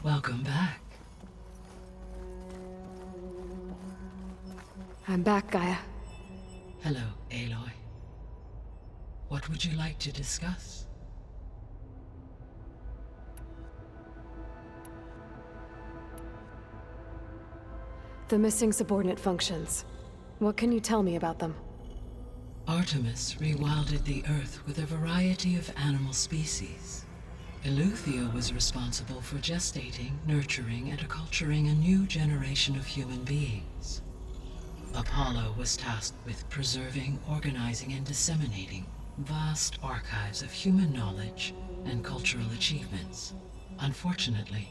Welcome back. I'm back, Gaia. Hello, Aloy. What would you like to discuss? The missing subordinate functions. What can you tell me about them? Artemis rewilded the Earth with a variety of animal species. Eleuthia was responsible for gestating, nurturing, and acculturating a new generation of human beings. Apollo was tasked with preserving, organizing, and disseminating vast archives of human knowledge and cultural achievements. Unfortunately,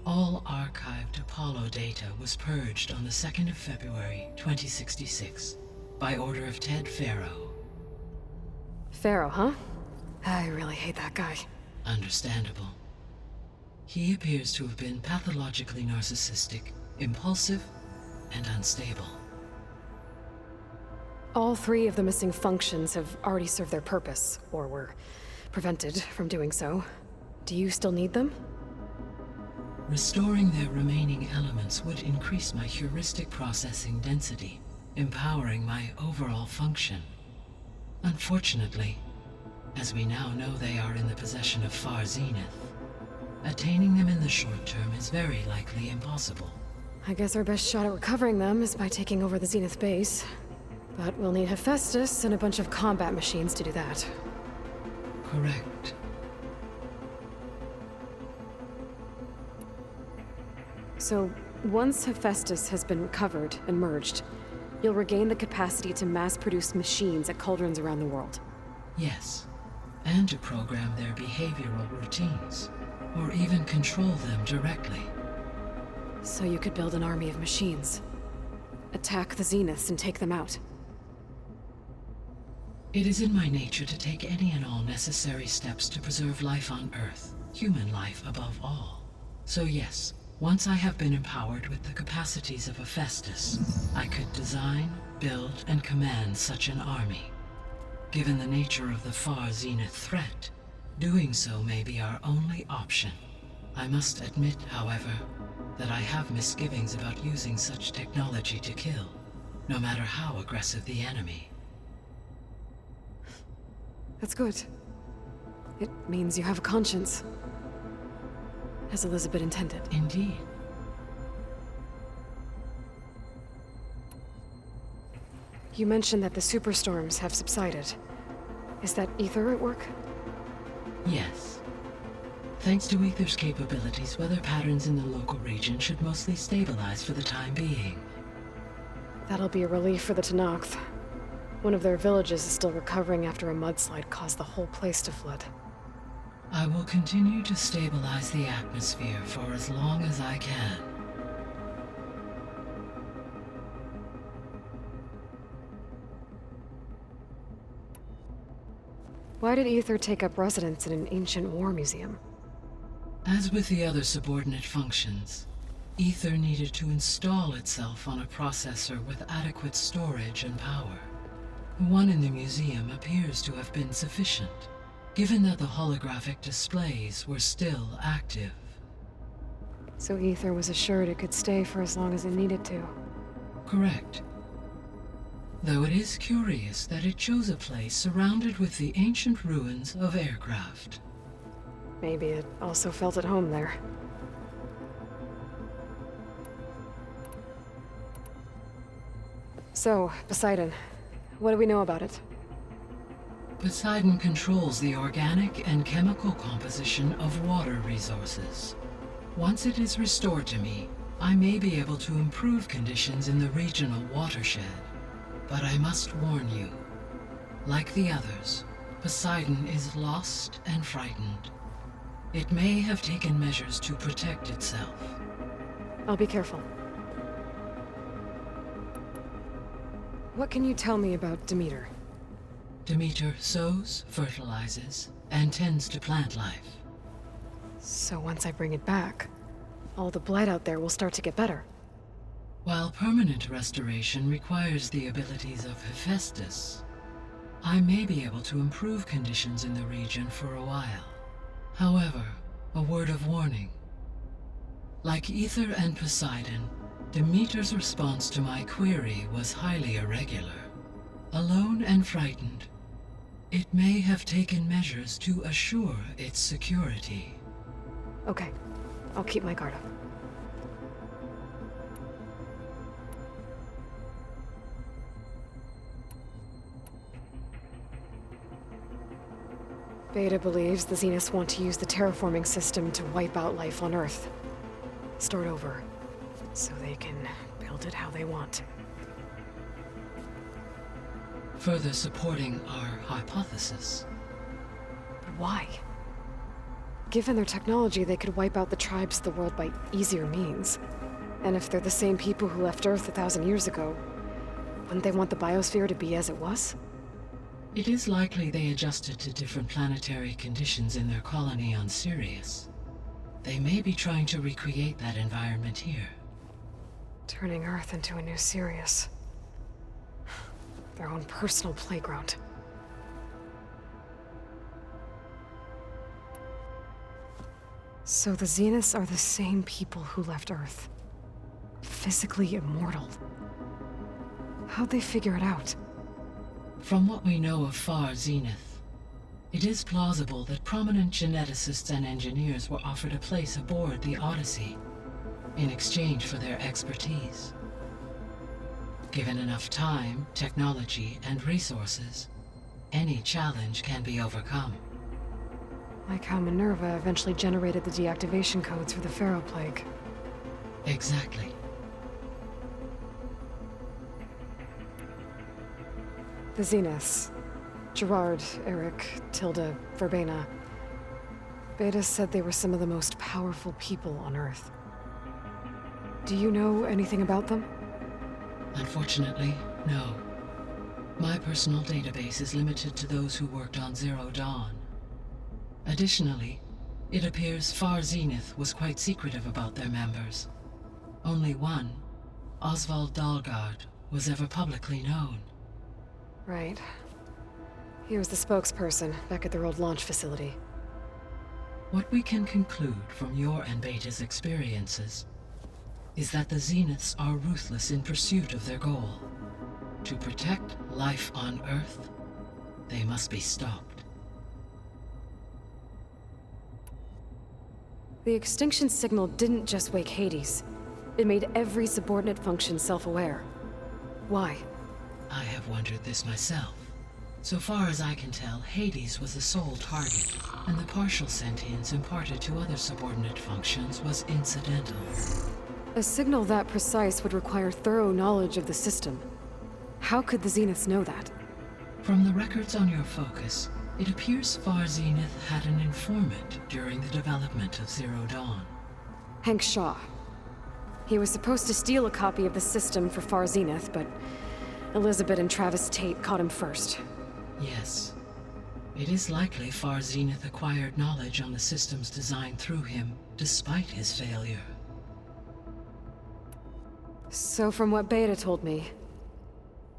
all archived Apollo data was purged on the 2nd of February, 2066, by order of Ted Faro. Pharaoh, huh? I really hate that guy. Understandable. He appears to have been pathologically narcissistic, impulsive, and unstable. All three of the missing functions have already served their purpose, or were prevented from doing so. Do you still need them? Restoring their remaining elements would increase my heuristic processing density, empowering my overall function. Unfortunately, as we now know they are in the possession of Far Zenith, attaining them in the short term is very likely impossible. I guess our best shot at recovering them is by taking over the Zenith base. But we'll need Hephaestus and a bunch of combat machines to do that. Correct. So, once Hephaestus has been recovered and merged, you'll regain the capacity to mass-produce machines at cauldrons around the world. Yes, and to program their behavioral routines, or even control them directly. So you could build an army of machines. Attack the Zeniths and take them out. It is in my nature to take any and all necessary steps to preserve life on Earth, human life above all. So yes, once I have been empowered with the capacities of Hephaestus, I could design, build, and command such an army. Given the nature of the Far Zenith threat, doing so may be our only option. I must admit, however, that I have misgivings about using such technology to kill, no matter how aggressive the enemy. That's good. It means you have a conscience. As Elizabeth intended. Indeed. You mentioned that the superstorms have subsided. Is that Ether at work? Yes. Thanks to Ether's capabilities, weather patterns in the local region should mostly stabilize for the time being. That'll be a relief for the Tenakth. One of their villages is still recovering after a mudslide caused the whole place to flood. I will continue to stabilize the atmosphere for as long as I can. Why did Ether take up residence in an ancient war museum? As with the other subordinate functions, Ether needed to install itself on a processor with adequate storage and power. The one in the museum appears to have been sufficient, given that the holographic displays were still active. So Ether was assured it could stay for as long as it needed to. Correct. Though it is curious that it chose a place surrounded with the ancient ruins of aircraft. Maybe it also felt at home there. So, Poseidon, what do we know about it? Poseidon controls the organic and chemical composition of water resources. Once it is restored to me, I may be able to improve conditions in the regional watershed. But I must warn you, like the others, Poseidon is lost and frightened. It may have taken measures to protect itself. I'll be careful. What can you tell me about Demeter? Demeter sows, fertilizes, and tends to plant life. So once I bring it back, all the blight out there will start to get better. While permanent restoration requires the abilities of Hephaestus, I may be able to improve conditions in the region for a while. However, a word of warning. Like Ether and Poseidon, Demeter's response to my query was highly irregular. Alone and frightened, it may have taken measures to assure its security. Okay, I'll keep my guard up. Beta believes the Zeniths want to use the terraforming system to wipe out life on Earth. Start over, so they can build it how they want. Further supporting our hypothesis. But why? Given their technology, they could wipe out the tribes of the world by easier means. And if they're the same people who left Earth 1,000 years ago, wouldn't they want the biosphere to be as it was? It is likely they adjusted to different planetary conditions in their colony on Sirius. They may be trying to recreate that environment here. Turning Earth into a new Sirius. Their own personal playground. So the Zeniths are the same people who left Earth. Physically immortal. How'd they figure it out? From what we know of Far Zenith, it is plausible that prominent geneticists and engineers were offered a place aboard the Odyssey in exchange for their expertise. Given enough time, technology, and resources, any challenge can be overcome. Like how Minerva eventually generated the deactivation codes for the Pharaoh Plague. Exactly. The Zeniths. Gerard, Eric, Tilda, Verbena. Beta said they were some of the most powerful people on Earth. Do you know anything about them? Unfortunately, no. My personal database is limited to those who worked on Zero Dawn. Additionally, it appears Far Zenith was quite secretive about their members. Only one, Oswald Dahlgard, was ever publicly known. Right. He was the spokesperson back at their old launch facility. What we can conclude from your and Beta's experiences is that the Zeniths are ruthless in pursuit of their goal. To protect life on Earth, they must be stopped. The extinction signal didn't just wake Hades. It made every subordinate function self-aware. Why? I have wondered this myself. So far as I can tell, Hades was the sole target, and the partial sentience imparted to other subordinate functions was incidental. A signal that precise would require thorough knowledge of the system. How could the Zeniths know that? From the records on your focus, it appears Far Zenith had an informant during the development of Zero Dawn. Hank Shaw. He was supposed to steal a copy of the system for Far Zenith, but Elizabeth and Travis Tate caught him first. Yes. It is likely Far Zenith acquired knowledge on the systems designed through him, despite his failure. So from what Beta told me,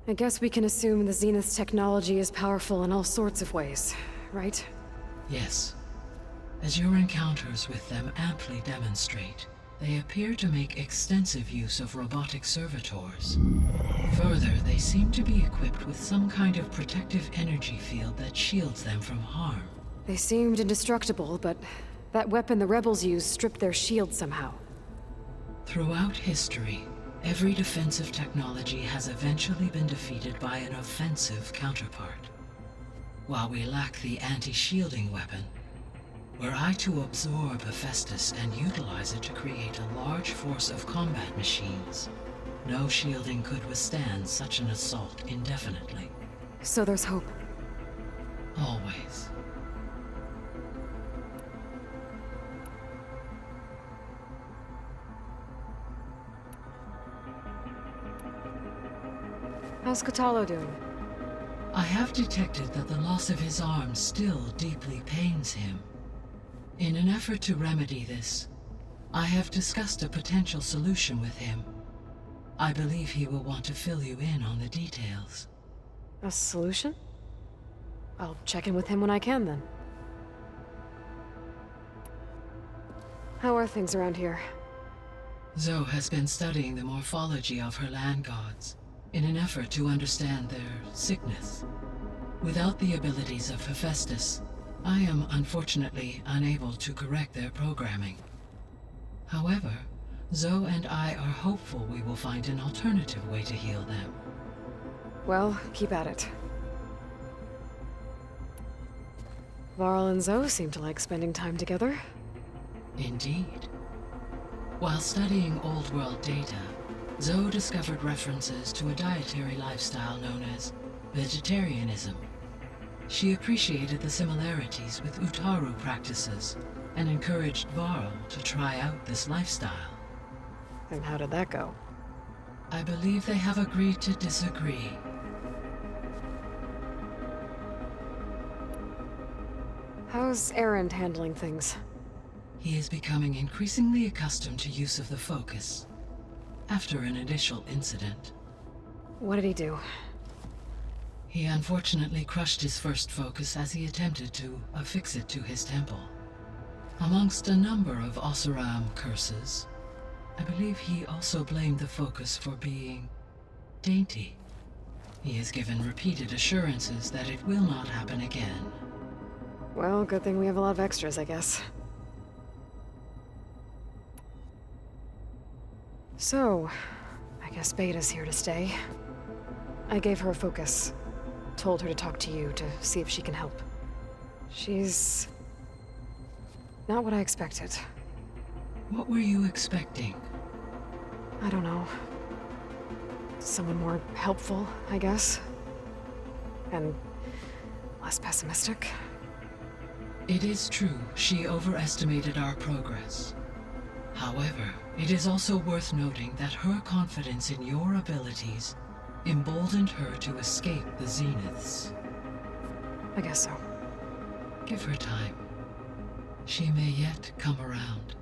I guess we can assume the Zenith's technology is powerful in all sorts of ways, right? Yes. As your encounters with them amply demonstrate, they appear to make extensive use of robotic servitors. Further, they seem to be equipped with some kind of protective energy field that shields them from harm. They seemed indestructible, but that weapon the rebels used stripped their shield somehow. Throughout history, every defensive technology has eventually been defeated by an offensive counterpart. While we lack the anti-shielding weapon, were I to absorb Hephaestus and utilize it to create a large force of combat machines, no shielding could withstand such an assault indefinitely. So there's hope. Always. How's Catalo doing? I have detected that the loss of his arm still deeply pains him. In an effort to remedy this, I have discussed a potential solution with him. I believe he will want to fill you in on the details. A solution? I'll check in with him when I can, then. How are things around here? Zoe has been studying the morphology of her land gods in an effort to understand their sickness. Without the abilities of Hephaestus, I am unfortunately unable to correct their programming. However, Zoe and I are hopeful we will find an alternative way to heal them. Well, keep at it. Varl and Zoe seem to like spending time together. Indeed. While studying Old World data, Zoe discovered references to a dietary lifestyle known as vegetarianism. She appreciated the similarities with Utaru practices and encouraged Varl to try out this lifestyle. And how did that go? I believe they have agreed to disagree. How's Erend handling things? He is becoming increasingly accustomed to use of the focus, after an initial incident. What did he do? He unfortunately crushed his first focus as he attempted to affix it to his temple. Amongst a number of Oseram curses, I believe he also blamed the focus for being dainty. He has given repeated assurances that it will not happen again. Well, good thing we have a lot of extras, I guess. So, I guess Beta's here to stay. I gave her a focus. Told her to talk to you to see if she can help. She's not what I expected. What were you expecting? I don't know. Someone more helpful, I guess. And less pessimistic. It is true she overestimated our progress. However, it is also worth noting that her confidence in your abilities emboldened her to escape the Zeniths. I guess so. Give her time. She may yet come around.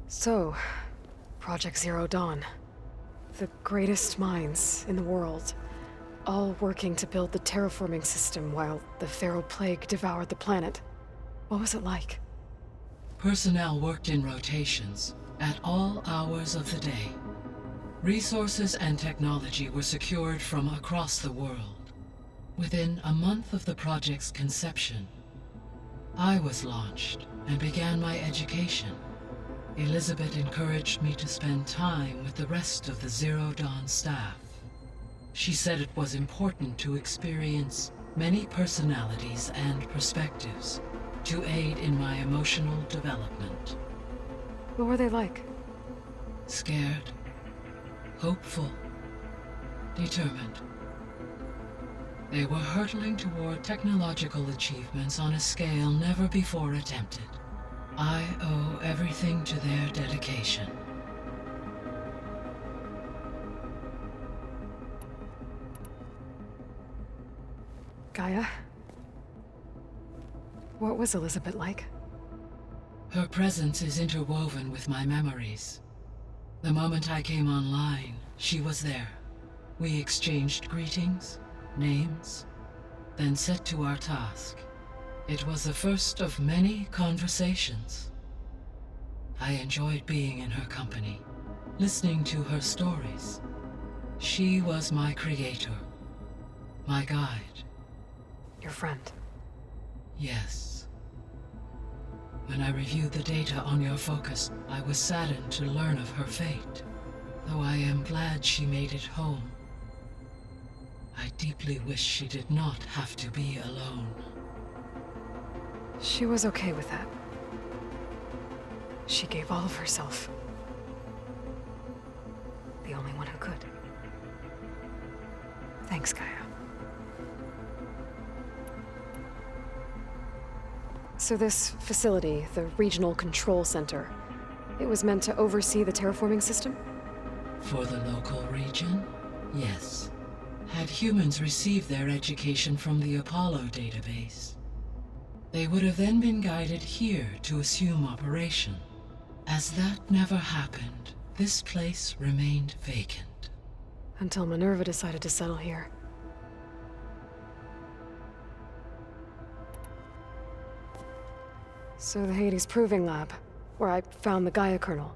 So, Project Zero Dawn. The greatest minds in the world, all working to build the terraforming system while the Pharaoh Plague devoured the planet. What was it like? Personnel worked in rotations at all hours of the day. Resources and technology were secured from across the world. Within a month of the project's conception, I was launched and began my education. Elizabeth encouraged me to spend time with the rest of the Zero Dawn staff. She said it was important to experience many personalities and perspectives to aid in my emotional development. What were they like? Scared, hopeful, determined. They were hurtling toward technological achievements on a scale never before attempted. I owe everything to their dedication. GAIA? What was Elizabeth like? Her presence is interwoven with my memories. The moment I came online, she was there. We exchanged greetings, names, then set to our task. It was the first of many conversations. I enjoyed being in her company, listening to her stories. She was my creator, my guide. Your friend. Yes. When I reviewed the data on your focus, I was saddened to learn of her fate. Though I am glad she made it home. I deeply wish she did not have to be alone. She was okay with that. She gave all of herself. The only one who could. Thanks, GAIA. So this facility, the Regional Control Center, it was meant to oversee the terraforming system? For the local region, yes. Had humans received their education from the Apollo database, they would have then been guided here to assume operation. As that never happened, this place remained vacant. Until Minerva decided to settle here. So the Hades Proving Lab, where I found the Gaia kernel.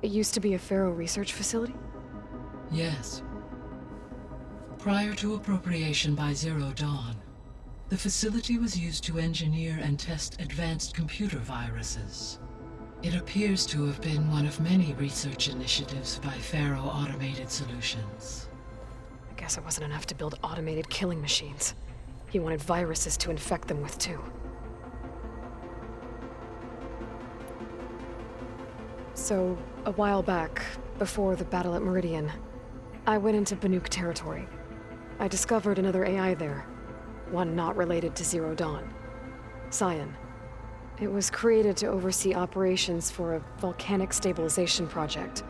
It used to be a Pharaoh research facility? Yes. Prior to appropriation by Zero Dawn, the facility was used to engineer and test advanced computer viruses. It appears to have been one of many research initiatives by Pharaoh Automated Solutions. I guess it wasn't enough to build automated killing machines. He wanted viruses to infect them with, too. So, a while back, before the battle at Meridian, I went into Banuk territory. I discovered another AI there, one not related to Zero Dawn. Cyan. It was created to oversee operations for a volcanic stabilization project,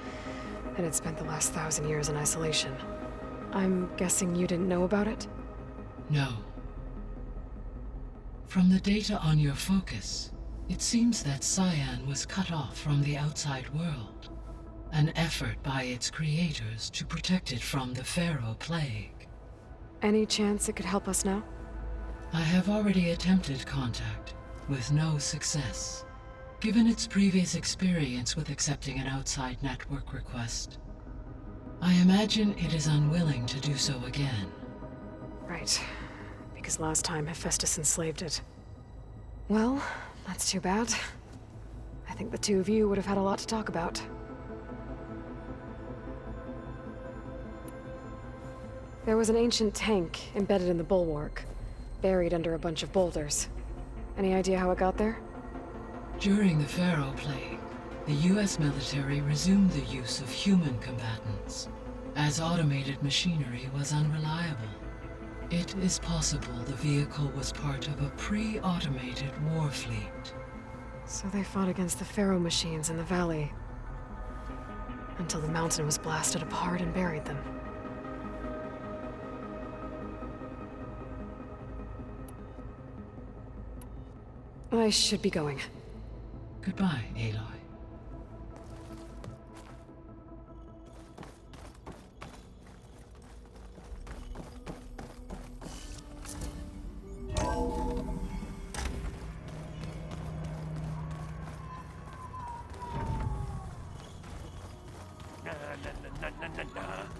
and it spent the last 1,000 years in isolation. I'm guessing you didn't know about it? No. From the data on your focus, it seems that Cyan was cut off from the outside world. An effort by its creators to protect it from the Pharaoh plague. Any chance it could help us now? I have already attempted contact, with no success. Given its previous experience with accepting an outside network request, I imagine it is unwilling to do so again. Right. Because last time Hephaestus enslaved it. Well, that's too bad. I think the two of you would have had a lot to talk about. There was an ancient tank embedded in the bulwark, buried under a bunch of boulders. Any idea how it got there? During the Pharaoh plague, the US military resumed the use of human combatants, as automated machinery was unreliable. It is possible the vehicle was part of a pre-automated war fleet. So they fought against the Pharaoh machines in the valley, until the mountain was blasted apart and buried them. I should be going. Goodbye, Aloy. Na na na na na na.